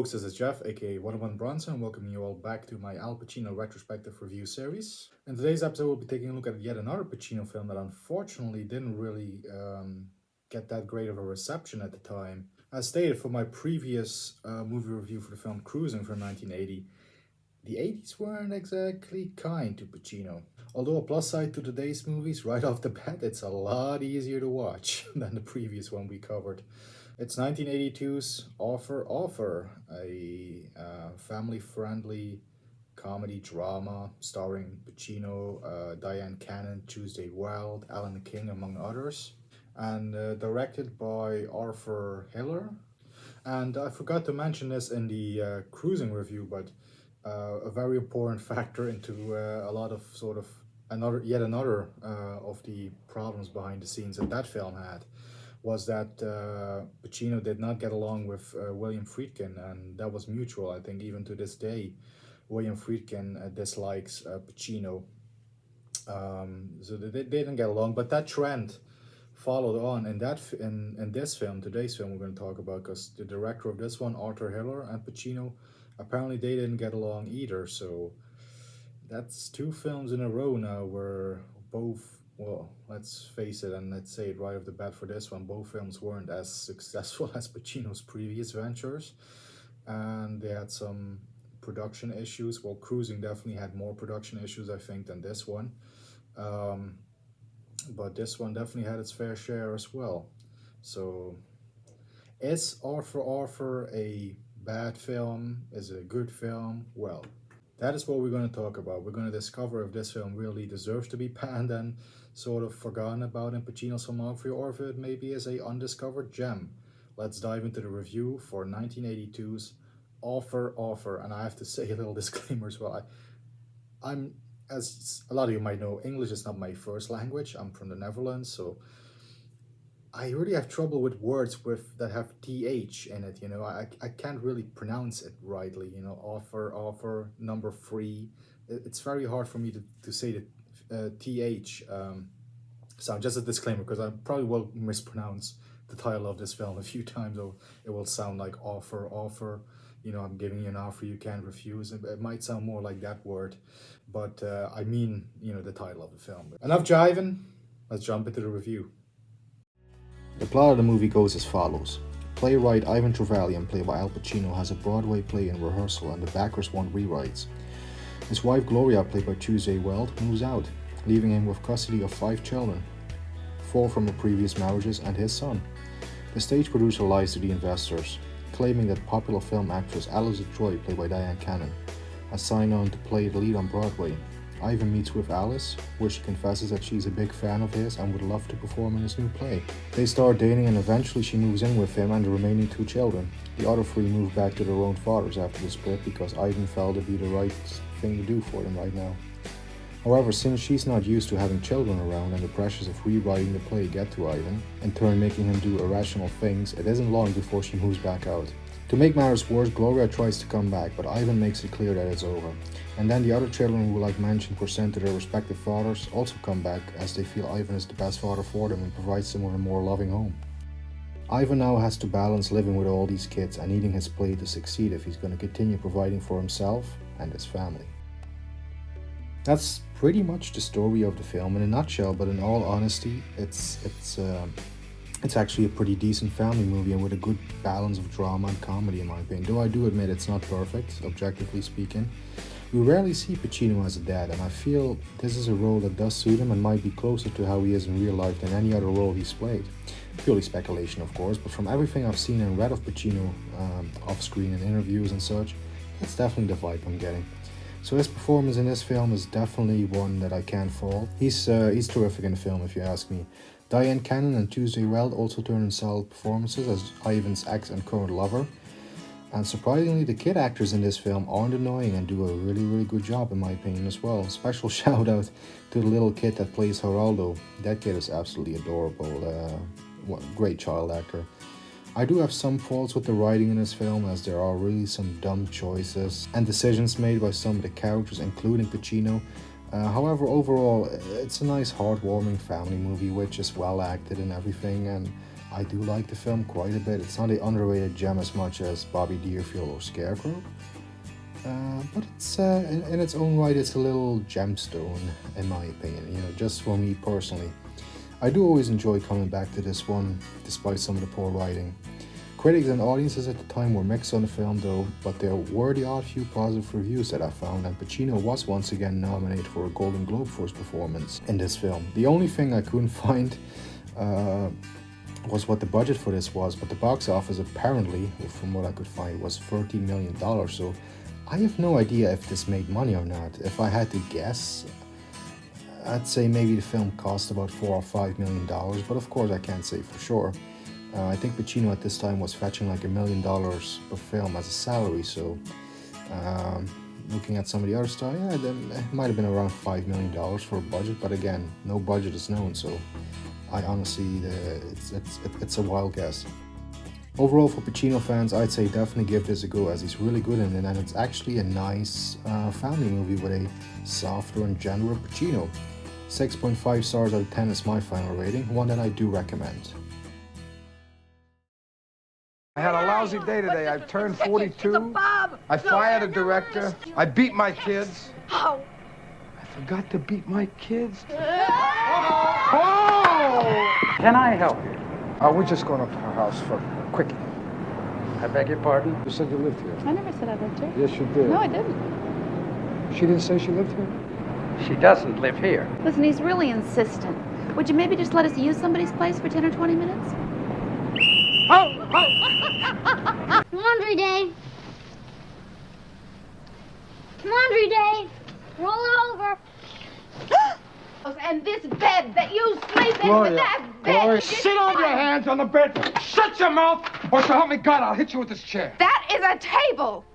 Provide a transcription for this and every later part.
folks, this is Jeff, aka 101 Bronson, welcoming you all back to my Al Pacino retrospective review series. In today's episode, we'll be taking a look at yet another Pacino film that unfortunately didn't really get that great of a reception at the time. As stated for my previous movie review for the film Cruising from 1980, the 80s weren't exactly kind to Pacino. Although a plus side to today's movies, right off the bat, it's a lot easier to watch than the previous one we covered. It's 1982's Offer, a family-friendly comedy drama starring Pacino, Dyan Cannon, Tuesday Weld, Alan King, among others, and directed by Arthur Hiller. And I forgot to mention this in the Cruising review, but a very important factor into a lot of sort of yet another of the problems behind the scenes that film had was that Pacino did not get along with William Friedkin, and that was mutual. I think even to this day, William Friedkin dislikes Pacino, so they didn't get along. But that trend followed on in this film, today's film we're going to talk about, because the director of this one, Arthur Hiller, and Pacino, apparently they didn't get along either. So that's two films in a row now where both, well, let's face it and let's say it right off the bat for this one, both films weren't as successful as Pacino's previous ventures, and they had some production issues. Well, Cruising definitely had more production issues, I think, than this one, but this one definitely had its fair share as well. So is Arthur a bad film? Is it a good film? Well, that is what we're going to talk about. We're going to discover if this film really deserves to be panned and sort of forgotten about in Pacino's filmography, or if it maybe is a undiscovered gem. Let's dive into the review for 1982's Offer. And I have to say a little disclaimer as well. I'm, as a lot of you might know, English is not my first language. I'm from the Netherlands, so I really have trouble with words that have th in it. I can't really pronounce it rightly. Offer, number 3. It's very hard for me to say the th. So just a disclaimer, because I probably will mispronounce the title of this film a few times, or it will sound like offer. I'm giving you an offer you can't refuse. It might sound more like that word, but I mean, the title of the film. Enough jiving. Let's jump into the review. The plot of the movie goes as follows. Playwright Ivan Trevelyan, played by Al Pacino, has a Broadway play in rehearsal and the backers want rewrites. His wife Gloria, played by Tuesday Weld, moves out, leaving him with custody of 5 children, 4 from her previous marriages and his son. The stage producer lies to the investors, claiming that popular film actress Alice Joy, played by Dyan Cannon, has signed on to play the lead on Broadway. Ivan meets with Alice, where she confesses that she's a big fan of his and would love to perform in his new play. They start dating and eventually she moves in with him and the remaining 2 children. The other 3 move back to their own fathers after the split because Ivan felt it'd be the right thing to do for them right now. However, since she's not used to having children around and the pressures of rewriting the play get to Ivan, in turn making him do irrational things, it isn't long before she moves back out. To make matters worse, Gloria tries to come back, but Ivan makes it clear that it's over. And then the other children who, like mentioned, were sent to their respective fathers also come back, as they feel Ivan is the best father for them and provides them with a more loving home. Ivan now has to balance living with all these kids and needing his play to succeed if he's going to continue providing for himself and his family. That's pretty much the story of the film in a nutshell, but in all honesty, it's actually a pretty decent family movie and with a good balance of drama and comedy in my opinion, though I do admit it's not perfect, objectively speaking. We rarely see Pacino as a dad, and I feel this is a role that does suit him and might be closer to how he is in real life than any other role he's played. Purely speculation, of course, but from everything I've seen and read of Pacino off-screen in interviews and such, that's definitely the vibe I'm getting. So his performance in this film is definitely one that I can't fault. He's terrific in the film, if you ask me. Dyan Cannon and Tuesday Weld also turn in solid performances as Ivan's ex and current lover. And surprisingly, the kid actors in this film aren't annoying and do a really good job in my opinion as well. Special shout out to the little kid that plays Geraldo. That kid is absolutely adorable. Great child actor. I do have some faults with the writing in this film, as there are really some dumb choices and decisions made by some of the characters, including Pacino. However, overall, it's a nice, heartwarming family movie which is well acted and everything, and I do like the film quite a bit. It's not an underrated gem as much as Bobby Deerfield or Scarecrow. But it's in its own right, it's a little gemstone, in my opinion. You know, just for me personally. I do always enjoy coming back to this one, despite some of the poor writing. Critics and audiences at the time were mixed on the film though, but there were the odd few positive reviews that I found, and Pacino was once again nominated for a Golden Globe for his performance in this film. The only thing I couldn't find was what the budget for this was, but the box office apparently, from what I could find, was $13 million, so I have no idea if this made money or not. If I had to guess, I'd say maybe the film cost about $4 or $5 million, but of course I can't say for sure. I think Pacino at this time was fetching like $1 million per film as a salary, so looking at some of the other stuff, yeah, it might have been around $5 million for a budget, but again, no budget is known, so I honestly, it's a wild guess. Overall, for Pacino fans, I'd say definitely give this a go, as he's really good in it, and it's actually a nice family movie with a softer and gentler Pacino. 6.5 stars out of 10 is my final rating, one that I do recommend. I had a lousy day today. I turned 42. I fired a director. I beat my kids. How? I forgot to beat my kids. Oh! Can I help you? We're just going up to her house for a quickie. I beg your pardon? You said you lived here. I never said I lived here. Yes, you did. No, I didn't. She didn't say she lived here? She doesn't live here. Listen, he's really insistent. Would you maybe just let us use somebody's place for 10 or 20 minutes? Laundry day. Laundry day. Roll it over. And this bed that you sleep in, Gloria, with that bed. Gloria, sit on your hands on the bed. Shut your mouth, or so help me God, I'll hit you with this chair. That is a table.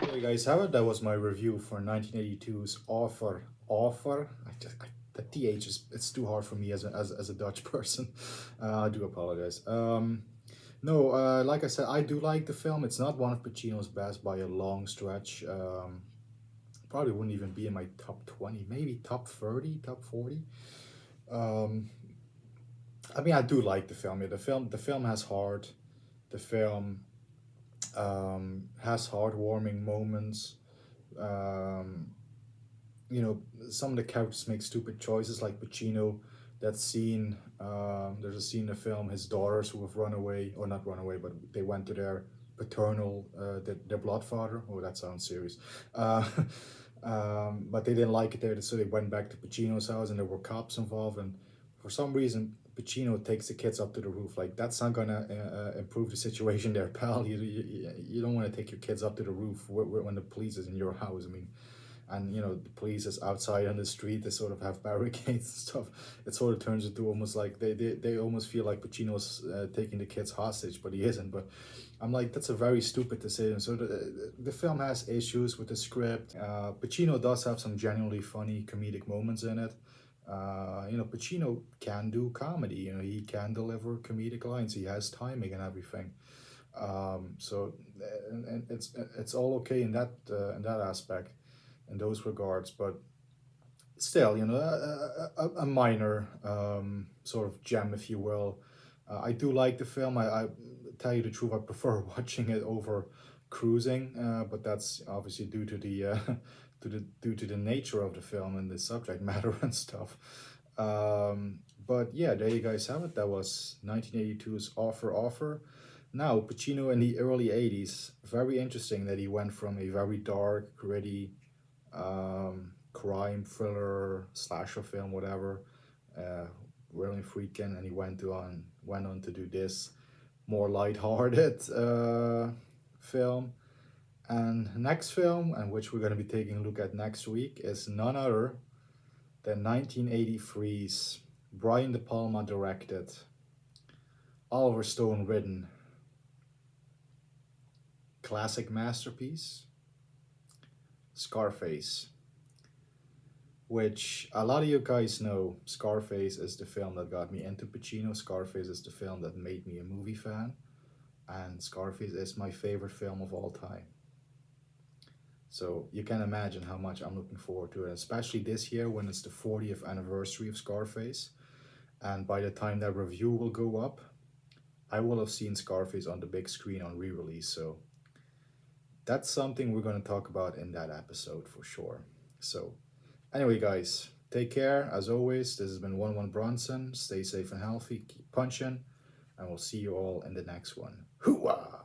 There you guys have it. That was my review for 1982's Offer. The TH it's too hard for me as a Dutch person. I do apologize. No, like I said, I do like the film. It's not one of Pacino's best by a long stretch. Probably wouldn't even be in my top 20, maybe top 30, top 40. I mean, I do like the film. Yeah, the film has heart. The film has heartwarming moments. You know, some of the characters make stupid choices, like Pacino. That scene, there's a scene in the film, his daughters who have run away, or not run away, but they went to their paternal, their blood father. Oh, that sounds serious. But they didn't like it there, so they went back to Pacino's house, and there were cops involved, and for some reason, Pacino takes the kids up to the roof. Like, that's not gonna improve the situation there, pal. You don't want to take your kids up to the roof when the police is in your house. I mean, and you know, the police is outside on the street. They sort of have barricades and stuff. It sort of turns into almost like they almost feel like Pacino's taking the kids hostage, but he isn't. But I'm like, that's a very stupid decision. So the film has issues with the script. Pacino does have some genuinely funny comedic moments in it. You know, Pacino can do comedy. You know, he can deliver comedic lines. He has timing and everything. So and it's all okay in that aspect, in those regards. But still, you know, a minor sort of gem, if you will. I do like the film. I tell you the truth, I prefer watching it over cruising, but that's obviously due to the due to the nature of the film and the subject matter and stuff. But yeah, there you guys have it. That was 1982's Offer. Now, Pacino in the early 80s, very interesting that he went from a very dark, gritty crime thriller, slasher film, whatever, really freaking, and he went on to do this more lighthearted film. And next film, and which we're going to be taking a look at next week, is none other than 1983's Brian De Palma directed, Oliver Stone written, classic masterpiece, Scarface. Which a lot of you guys know, Scarface is the film that got me into Pacino. Scarface is the film that made me a movie fan. And Scarface is my favorite film of all time. So you can imagine how much I'm looking forward to it, especially this year when it's the 40th anniversary of Scarface. And by the time that review will go up, I will have seen Scarface on the big screen on re-release, so that's something we're going to talk about in that episode for sure. So anyway, guys, take care. As always, this has been 1-1 Bronson. Stay safe and healthy. Keep punching. And we'll see you all in the next one. Hooah!